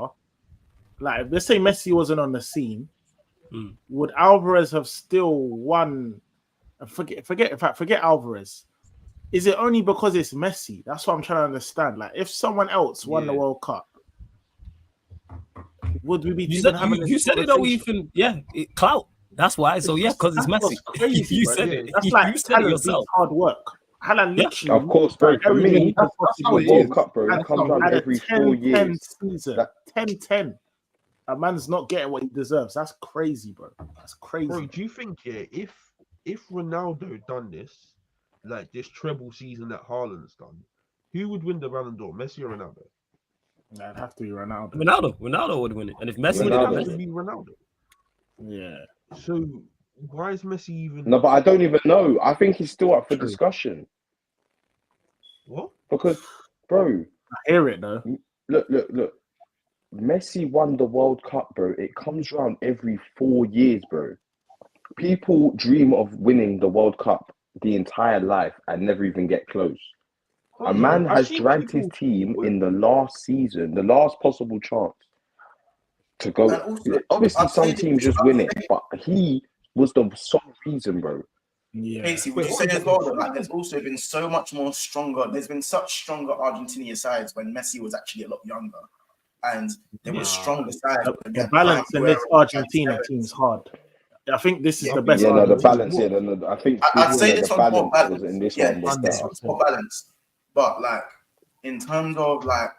like let's say Messi wasn't on the scene, would Alvarez have still won? Forget Alvarez. Is it only because it's Messi? That's what I'm trying to understand. Like if someone else won the World Cup, would we be having you said it though, Ethan? Yeah, clout. That's why. So yeah, because it's Messi. Crazy, you said it. That's like you said it yourself. Hard work. Haaland literally, of course, bro. For me, that's how it World Cup, bro. It comes down every 4 years. 10-10. A man's not getting what he deserves. That's crazy, bro. That's crazy. Bro, do you think if Ronaldo done this, like this treble season that Haaland's done, who would win the Ballon d'Or, Messi or Ronaldo? It'd have to be Ronaldo. Ronaldo would win it, and if Messi would have to be Ronaldo. Yeah. So why is Messi even? No, but I don't even know. I think he's still up for discussion. What? Because, bro, I hear it though. look. Messi won the World Cup, bro. It comes around every 4 years, bro. People dream of winning the World Cup the entire life and never even get close. A man has dragged his team in the last season, the last possible chance to go. Also, obviously, some teams just win it, but he was the sole reason, bro. Yeah. Casey, would you say as well that like, there's also been so much more stronger? There's been such stronger Argentinian sides when Messi was actually a lot younger, and there were stronger sides. The balance in this Argentina team's hard. I think this is the best. Yeah, no, the balance. Yeah, I think I'd say this the one's more balance was balanced. in this Yeah, one was this one's more balanced. But like in terms of like,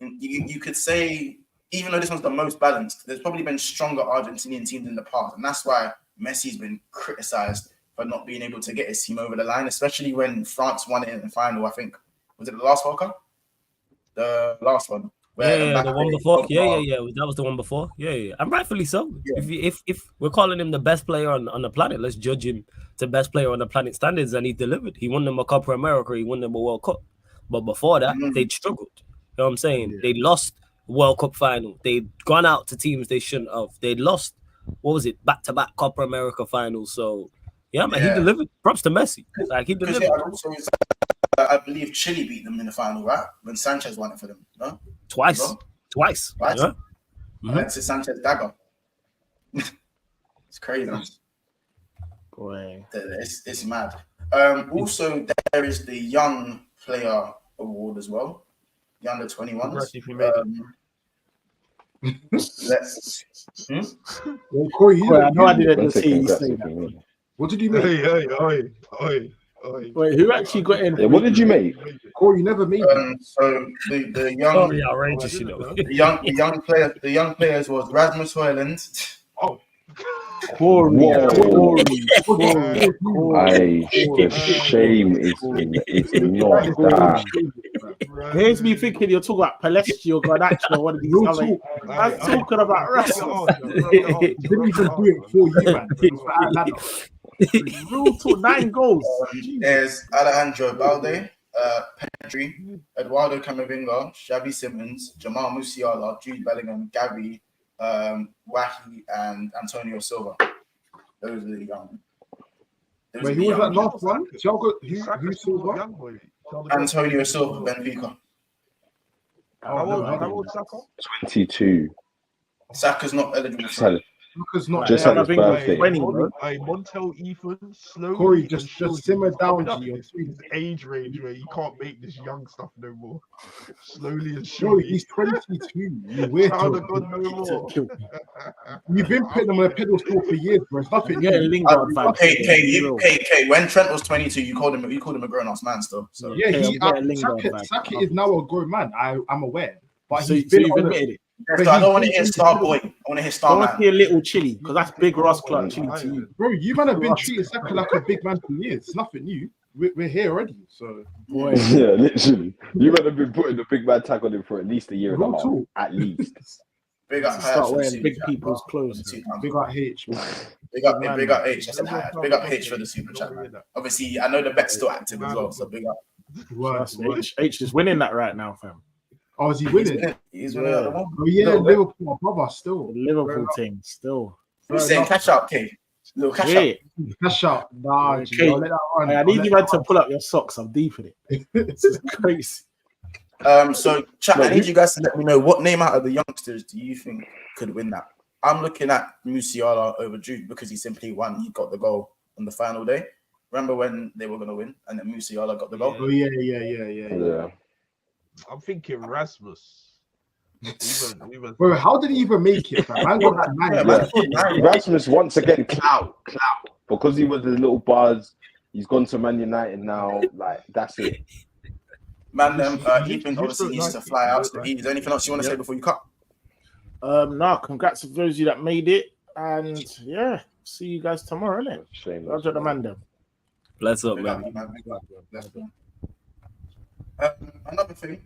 you could say even though this one's the most balanced, there's probably been stronger Argentinian teams in the past, and that's why Messi's been criticized for not being able to get his team over the line, especially when France won it in the final. I think was it the last World Cup? The last one. Yeah, the one before. Yeah. That was the one before. Yeah. And rightfully so. Yeah. If we're calling him the best player on the planet, let's judge him to best player on the planet standards, and he delivered. He won them a Copa America. He won them a World Cup. But before that, they'd struggled. You know what I'm saying? Yeah. They lost World Cup final. They'd gone out to teams they shouldn't have. They'd lost, what was it, back-to-back Copa America finals. So, yeah, man, he delivered. Props to Messi. Like, he delivered. I believe Chile beat them in the final, right? When Sanchez won it for them, no? Twice. Right? Yeah? Alexis Sanchez dagger. It's crazy. Boy. It's mad. Also, there is the Young Player Award as well. The under 21s. Let's. Well, Corey, I know I didn't see you say that. What did you make? Wait, who actually got in? Yeah, what did you make? Corey, you never made it. So the young, sorry, outrageous, you know. the young players was Rasmus Højlund. Oh, Corey. The shame is not that. Here's me thinking you're talking about Palestio, Garnacho, one of these other. I'm talking about Rasmus. Didn't even do it for you, man. Real talk, 9 goals. There's Alejandro Balde, Pedri, Eduardo Camavinga, Xavi Simons, Jamal Musiala, Jude Bellingham, Gavi, Wahi, and Antonio Silva. Those are the young. Wait, who was that last one? Who Silva? Antonio Silva, Benfica. How old Saka? 22. Saka's not eligible. Just had his birthday. Montel Ethan, slowly. Corey, just simmer down to your age range where you can't make this young stuff no more. Slowly and surely. He's 22. You weird. You've been putting him on a pedestal for years, bro. It's nothing. When Trent was 22, you called him a grown-ass man still. So yeah, Saka is now a grown man. I'm aware, but so he's been admitted it. So I don't want to hear star boy. I want to hear star man. I want to hear little Chili because that's big Ross Clark Chili to you. Bro, you man have been treating Saka like a big man for years. It's nothing new. We're here already. So boy. Yeah, literally. You might have been putting the big man tag on him for at least a year and a half. At least. Big up start wearing big people's clothes. Big up H. Big up H. That's big up H for the super chat. Obviously, I know the bet's still active as well. So big up. H is winning that right now, fam. Oh, is he winning? He's winning at the moment. Oh, yeah, Liverpool above us still. The Liverpool team still. Who's saying catch up, K? Little catch up. Cash out. Nah, okay. I need you to pull up your socks. I'm deep in it. This is crazy. So, chat, I need you guys to let me know what name out of the youngsters do you think could win that? I'm looking at Musiala over Jude because he simply won. He got the goal on the final day. Remember when they were going to win and then Musiala got the goal? Oh, yeah. I'm thinking Rasmus. Bro, how did he even make it? Rasmus once again clout, because he was a little buzz. He's gone to Man United now. Like that's it. Man, Ethan obviously needs to fly out. So is there anything else you want to say before you cut? No, congrats to those of you that made it, and yeah, see you guys tomorrow, innit? Shame. The man. Bless up, man. Another thing,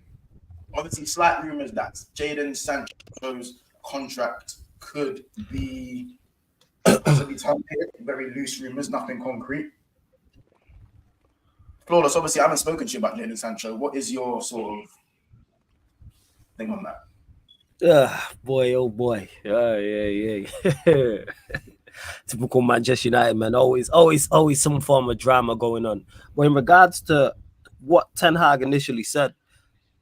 obviously, slight rumors that Jadon Sancho's contract could be possibly terminated. Very loose rumors, nothing concrete. Flawless, obviously, I haven't spoken to you about Jadon Sancho. What is your sort of thing on that? Boy, oh boy. Yeah. Typical Manchester United, man. Always some form of drama going on. But in regards to what Ten Hag initially said,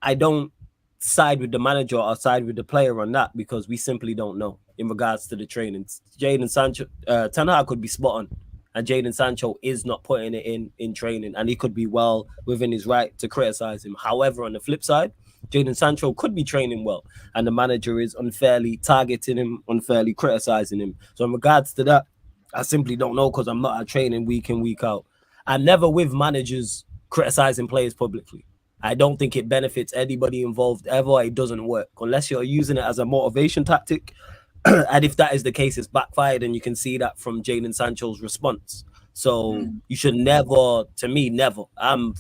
I don't side with the manager or side with the player on that because we simply don't know in regards to the training. Jadon Sancho, Ten Hag could be spot on, and Jadon Sancho is not putting it in training, and he could be well within his right to criticize him. However, on the flip side, Jadon Sancho could be training well, and the manager is unfairly targeting him, unfairly criticizing him. So in regards to that, I simply don't know because I'm not at training week in, week out. I'm never with managers criticizing players publicly. I don't think it benefits anybody involved ever. It doesn't work unless you're using it as a motivation tactic. And if that is the case, it's backfired, and you can see that from Jadon Sancho's response. So you should never, to me, never. I'm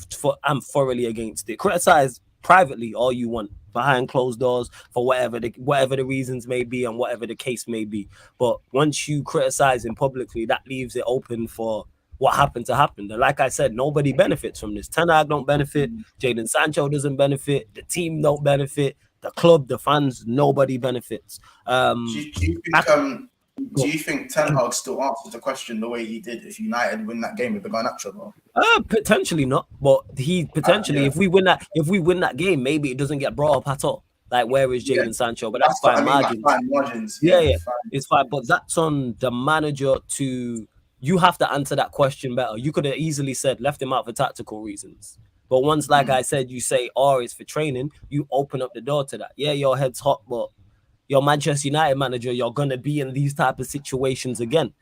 thoroughly against it. Criticize privately all you want behind closed doors for whatever the reasons may be and whatever the case may be. But once you criticize him publicly, that leaves it open for what happened to happen. And like I said, nobody benefits from this. Ten Hag don't benefit. Jadon Sancho doesn't benefit. The team don't benefit. The club, the fans, nobody benefits. Do you think Ten Hag still answers the question the way he did if United win that game with the Garnacho? Potentially not, but he potentially if we win that game, maybe it doesn't get brought up at all. Like, where is Jadon Sancho? But that's fine. Margins. Yeah. It's fine. But that's on the manager to. You have to answer that question better. You could have easily said left him out for tactical reasons. But once, like I said, you say is for training, you open up the door to that. Yeah, your head's hot, but you're Manchester United manager, you're going to be in these type of situations again.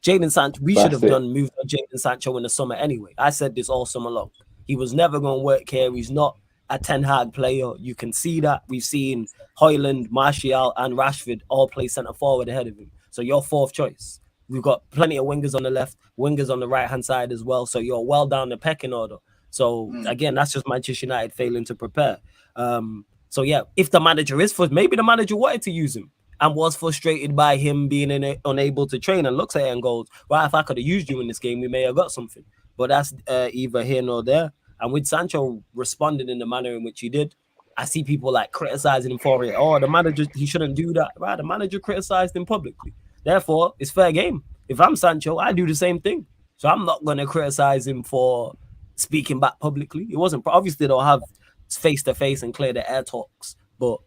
Jadon Sancho, we should have moved on Jadon Sancho in the summer anyway. I said this all summer long. He was never going to work here. He's not a Ten Hag player. You can see that. We've seen Højlund, Martial, and Rashford all play centre forward ahead of him. So you're fourth choice. We've got plenty of wingers on the left, wingers on the right-hand side as well. So you're well down the pecking order. So, again, that's just Manchester United failing to prepare. So, yeah, if the manager is maybe the manager wanted to use him and was frustrated by him being unable to train and looks at it and goes, well, if I could have used you in this game, we may have got something. But that's either here nor there. And with Sancho responding in the manner in which he did, I see people like criticizing him for it. Oh, the manager, he shouldn't do that. Right, the manager criticized him publicly. Therefore, it's fair game. If I'm Sancho, I do the same thing. So I'm not going to criticize him for speaking back publicly. It wasn't obviously they'll have face-to-face and clear the air talks. But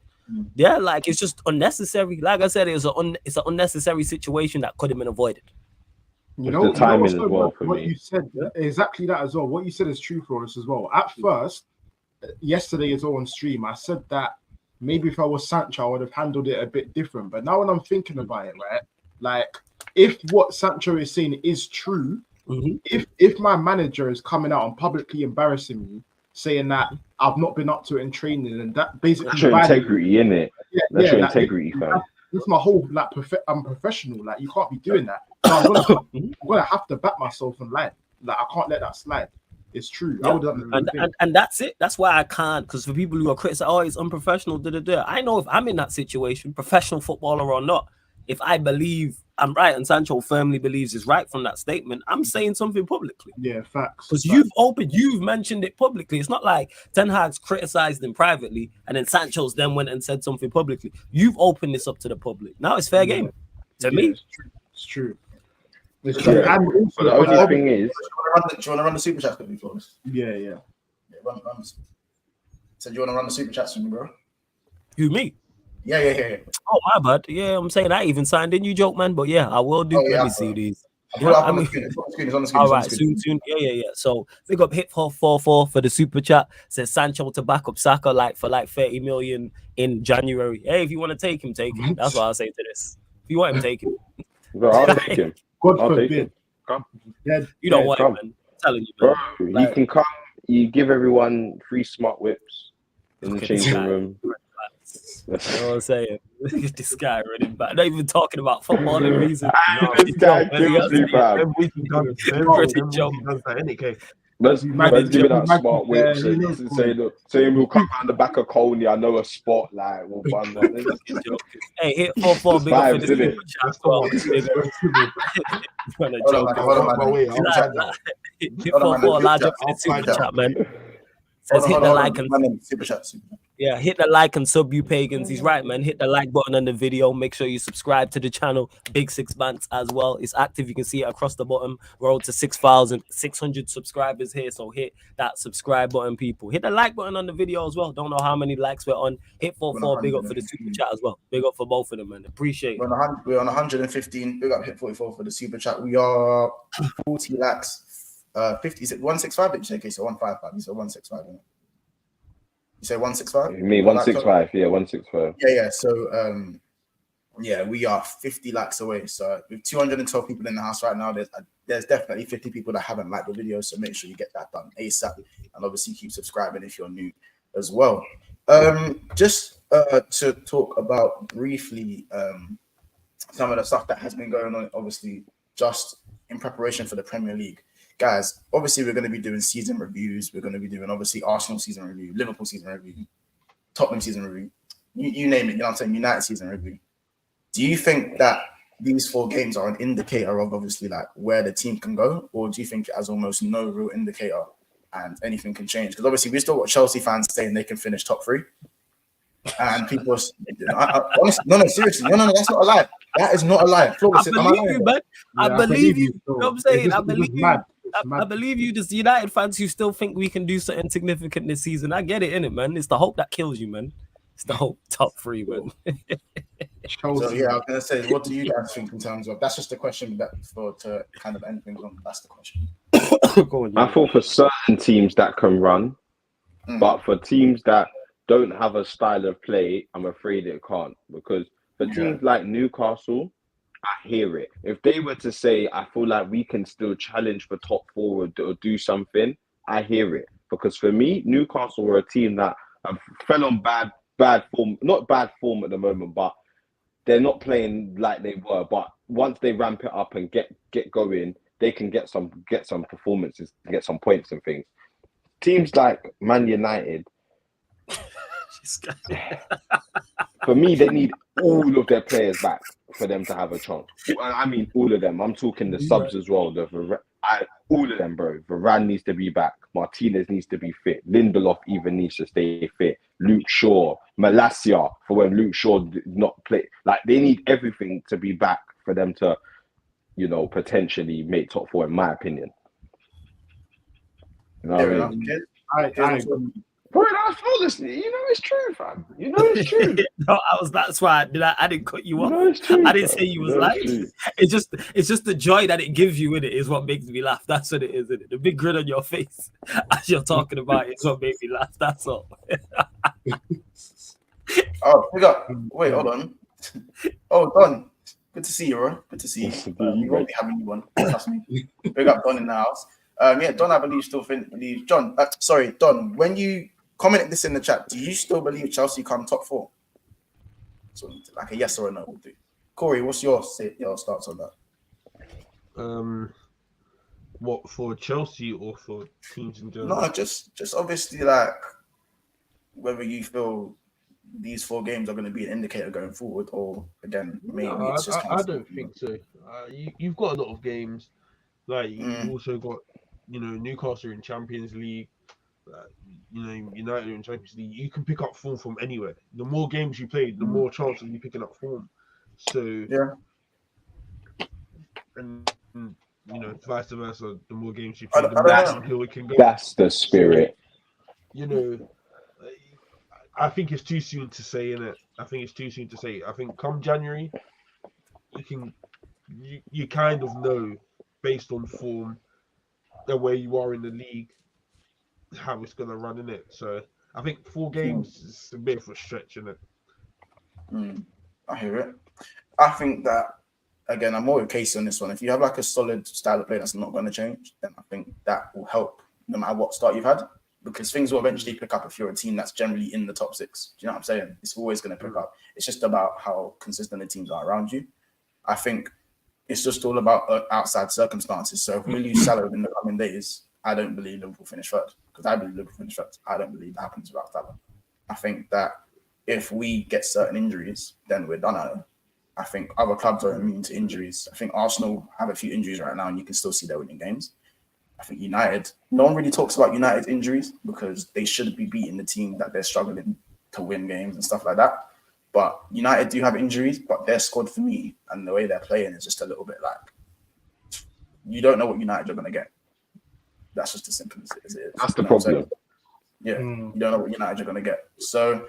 yeah, like it's just unnecessary. Like I said, it's an unnecessary situation that could have been avoided. You know, the timing as well for what me. You said exactly that as well. What you said is true for us as well. At first, yesterday as well on stream, I said that maybe if I was Sancho, I would have handled it a bit different. But now when I'm thinking about it, right, like if what Sancho is saying is true, if my manager is coming out and publicly embarrassing me, saying that I've not been up to it in training, and that basically that's your integrity, innit? That's your integrity, fam. That's my whole I'm professional. Like you can't be doing that. So I'm gonna have to back myself and lie. Like I can't let that slide. It's true. Yeah. And that's it. That's why I can't. Because for people who are criticizing, oh, it's unprofessional. I know if I'm in that situation, professional footballer or not, if I believe I'm right and Sancho firmly believes is right from that statement, I'm saying something publicly. Yeah, facts. Because you've mentioned it publicly. It's not like Ten Hag's criticized him privately and then Sancho's then went and said something publicly. You've opened this up to the public. Now it's fair game. To me. It's true. But the only thing is, do you want to run the super chats with me, Flawless? Yeah. Run. So do you want to run the super chats with me, bro? You, me? Yeah. Oh, my bad. Yeah, I'm saying I even signed in. You joke, man. But yeah, I will do. Let me see these. It's on the screen. All right, soon. Yeah. So big up Hit 444 for the super chat. Says Sancho to back up Saka for 30 million in January. Hey, if you want to take him, take him. That's what I'll say to this. If you want him, take him. Bro, I'll take him. God forbid. You don't want him, man. I'm telling you, man. Bro, you can come. You give everyone free smart whips in the changing room. You know what I'm saying? This guy running back. Not even talking about footballing reasons. This guy kills me, fam. Let's give it out smart whips and say we'll come around the back of Coney. I know a spot like we'll run one. Hey, Hit 4-4 big up for the super chat. Hit 4 larger for the super chat, man. Says hit the like and super chat. Yeah, hit the like and sub, you pagans. He's right, man. Hit the like button on the video. Make sure you subscribe to the channel. Big Six Bants as well. It's active. You can see it across the bottom. We're on to 6,600 subscribers here. So hit that subscribe button, people. Hit the like button on the video as well. Don't know how many likes we're on. Hit 44. Big up for the super chat as well. Big up for both of them, man. Appreciate it. We're on 115. Big up, hit 44 for the super chat. We are 40 lakhs. 165. Did you say? Okay, so 155. You said 165. Isn't it? You say 165? Me, 165. Yeah, 165. Yeah. So, we are 50 lakhs away. So, with 212 people in the house right now, there's definitely 50 people that haven't liked the video. So, make sure you get that done ASAP. And obviously, keep subscribing if you're new as well. Just to talk about briefly some of the stuff that has been going on, obviously, just in preparation for the Premier League. Guys, obviously, we're going to be doing season reviews. We're going to be doing, obviously, Arsenal season review, Liverpool season review, Tottenham season review. You name it, you know what I'm saying? United season review. Do you think that these 4 games are an indicator of, obviously, like where the team can go? Or do you think it has almost no real indicator and anything can change? Because, obviously, we still got Chelsea fans saying they can finish top 3. And people, honestly, no, seriously, no, that's not a lie. That is not a lie. I believe you, man. I believe you. You know what I'm saying? I believe you. I believe you, just United fans who still think we can do something significant this season. I get it, innit, man? It's the hope that kills you, man. It's the hope top 3, man. So, yeah, I was going to say, what do you guys think in terms of... That's just a question to kind of end things on. That's the question. I thought for certain teams that can run, but for teams that don't have a style of play, I'm afraid it can't. Because for teams like Newcastle... I hear it. If they were to say, I feel like we can still challenge for top 4 or do something, I hear it. Because for me, Newcastle were a team that fell on bad form. Not bad form at the moment, but they're not playing like they were. But once they ramp it up and get going, they can get some performances, get some points and things. Teams like Man United, for me, they need all of their players back for them to have a chance. I mean, all of them. I'm talking the subs as well. All of them, bro. Varane needs to be back. Martinez needs to be fit. Lindelof even needs to stay fit. Luke Shaw, Malacia, for when Luke Shaw did not play. Like, they need everything to be back for them to, potentially make top 4, in my opinion. You know what I mean? I Bro, that's honestly, it's true, fam. It's true. No, that's why I didn't cut you off. It's true, I didn't say you was lying. It's just the joy that it gives you in it is what makes me laugh. That's what it is, isn't it? The big grin on your face as you're talking about it is what makes me laugh. That's all. Oh, we got. Wait, hold on. Oh, Don. Good to see you, bro. Good to see you. You won't be having you one. Trust me. We got Don in the house. Don, I believe John. Don. When you comment this in the chat, do you still believe Chelsea come top 4? So, like a yes or a no will do. Corey, what's your thoughts on that? What, for Chelsea or for teams in general? No, just obviously, like, whether you feel these 4 games are going to be an indicator going forward, or again, maybe it's just. I don't think so. You've got a lot of games. Like, you've also got, Newcastle in Champions League. United in Champions League. You can pick up form from anywhere. The more games you play, the more chance of you picking up form. So and vice versa. The more games you play, the more downhill it can go. That's the spirit. I think it's too soon to say, innit? I think come January, you kind of know based on form and where you are in the league how it's gonna run, in it. So I think 4 games is a bit of a stretch, isn't it? I hear it. I think that, again, I'm more with Casey on this one. If you have like a solid style of play that's not going to change, then I think that will help no matter what start you've had, because things will eventually pick up if you're a team that's generally in the top 6. Do you know what I'm saying? It's always going to pick up. It's just about how consistent the teams are around you. I think it's just all about outside circumstances. So if we lose Salah in the coming days, I don't believe Liverpool finish 3rd, because I believe Liverpool finish 3rd. I don't believe that happens without Salah. I think that if we get certain injuries, then we're done. I think other clubs are immune to injuries. I think Arsenal have a few injuries right now, and you can still see they're winning games. I think United, no one really talks about United's injuries because they should be beating the team that they're struggling to win games and stuff like that. But United do have injuries, but their squad for me and the way they're playing is just a little bit like, you don't know what United are going to get. That's just as simple as it is. That's the problem. Yeah, you don't know what United are going to get. So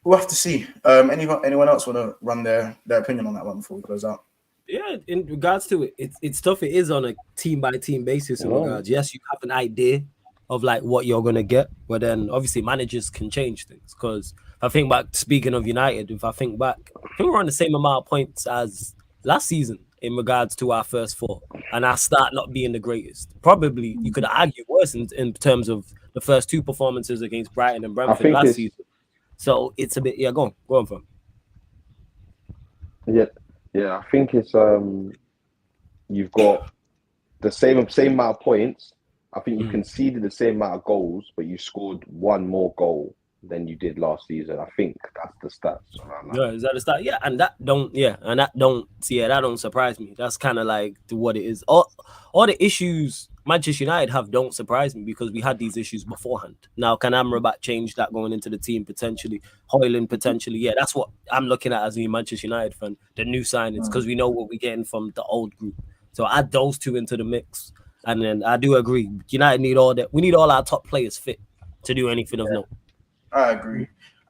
we'll have to see. Anyone else want to run their opinion on that one before we close out? Yeah, in regards to it, it's tough. It is on a team by team basis. In regards, yes, you have an idea of like what you're gonna get, but then obviously managers can change things. Because if I think back, speaking of United, I think we're on the same amount of points as last season in regards to our first four, and our start not being the greatest. Probably you could argue worse in terms of the first two performances against Brighton and Brentford last season. So it's a bit go on from. Yeah, I think it's you've got the same amount of points. I think you conceded the same amount of goals, but you scored one more goal than you did last season. I think that's the stats around that. Yeah, is that the stat? Yeah, and that don't surprise me. That's kind of like what it is. All the issues Manchester United have don't surprise me because we had these issues beforehand. Now, can Amrabat change that going into the team potentially? Hoyland potentially? Yeah, that's what I'm looking at as a Manchester United fan. The new signings, because we know what we're getting from the old group. So add those two into the mix, and then I do agree. United need all that. We need all our top players fit to do anything of note. I agree.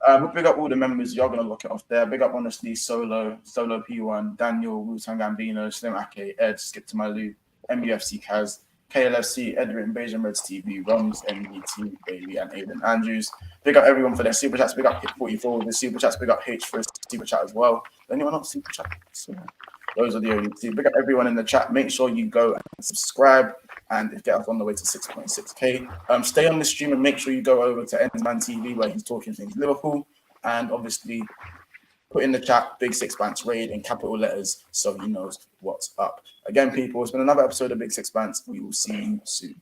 We'll big up all the members. You're gonna look it off there. Big up honestly, Solo P1, Daniel, Wu-Tang Gambino, Slim Ake, Ed, Skip to My Lou, MUFC Kaz, KLFC, Edwin, Beijing Reds TV, Roms, NBT, Bailey, and Aiden Andrews. Big up everyone for their super chats. Big up Hit 44 with the super chats. Big up H for a super chat as well. Anyone else super chat? So, those are the only two. Big up everyone in the chat. Make sure you go and subscribe and get us on the way to 6.6k. Stay on the stream and make sure you go over to Ensman TV where he's talking things Liverpool, and obviously put in the chat Big Six Bands raid in capital letters so he knows what's up. Again, people, it's been another episode of Big Six Bands. We will see you soon.